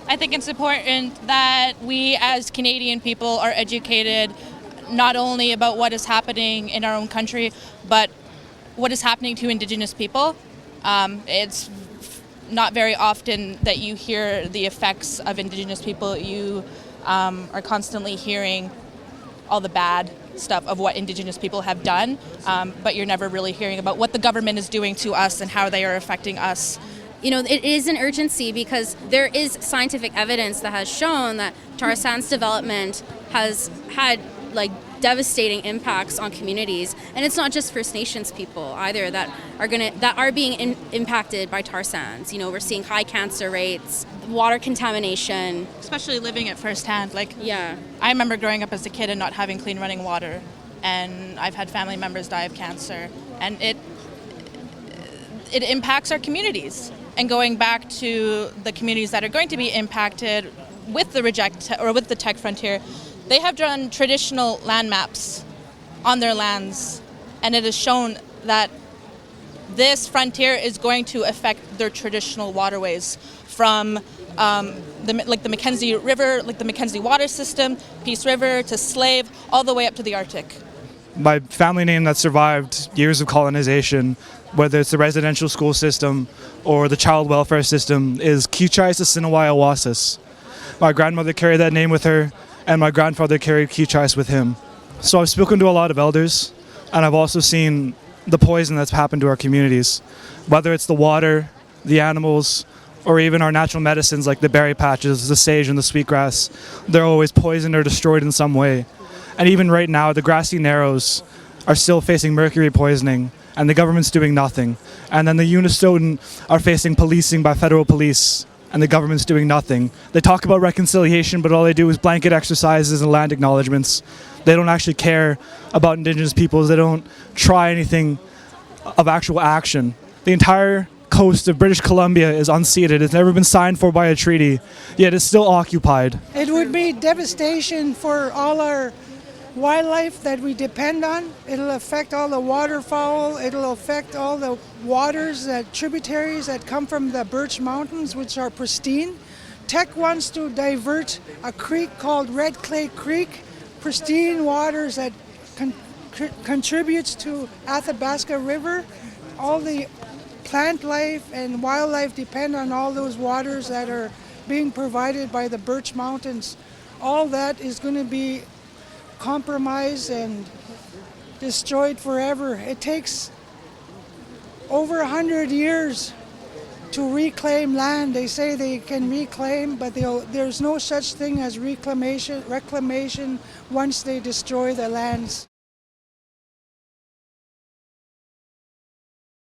I think it's important that we as Canadian people are educated not only about what is happening in our own country, but what is happening to Indigenous people. It's not very often that you hear the effects of Indigenous people. You are constantly hearing all the bad stuff of what Indigenous people have done, but you're never really hearing about what the government is doing to us and how they are affecting us. You know, it is an urgency because there is scientific evidence that has shown that tar sands development has had devastating impacts on communities, and it's not just First Nations people either that are being impacted by tar sands. You know, we're seeing high cancer rates, water contamination, Especially living it firsthand. Yeah. I remember growing up as a kid and not having clean running water, and I've had family members die of cancer, and it impacts our communities. And going back to the communities that are going to be impacted with the Teck Frontier, they have done traditional land maps on their lands, and it has shown that this frontier is going to affect their traditional waterways from the Mackenzie River, the Mackenzie water system, Peace River to Slave, all the way up to the Arctic. My family name that survived years of colonization, whether it's the residential school system or the child welfare system, is Kichais-Assiniwai-Awasis. My grandmother carried that name with her, and my grandfather carried Kichais with him. So I've spoken to a lot of elders, and I've also seen the poison that's happened to our communities, whether it's the water, the animals, or even our natural medicines like the berry patches, the sage and the sweetgrass. They're always poisoned or destroyed in some way. And even right now, the grassy narrows are still facing mercury poisoning, and the government's doing nothing. And then the Unistoten are facing policing by federal police, and the government's doing nothing. They talk about reconciliation, but all they do is blanket exercises and land acknowledgements. They don't actually care about Indigenous peoples. They don't try anything of actual action. The entire coast of British Columbia is unceded. It's never been signed for by a treaty, yet it's still occupied. It would be devastation for all our wildlife that we depend on. It'll affect all the waterfowl. It'll affect all the waters, tributaries that come from the Birch Mountains, which are pristine. Teck wants to divert a creek called Red Clay Creek, pristine waters that contributes to Athabasca River. All the plant life and wildlife depend on all those waters that are being provided by the Birch Mountains. All that is going to be compromised and destroyed forever. It takes over 100 years to reclaim land. They say they can reclaim, but there's no such thing as reclamation once they destroy the lands.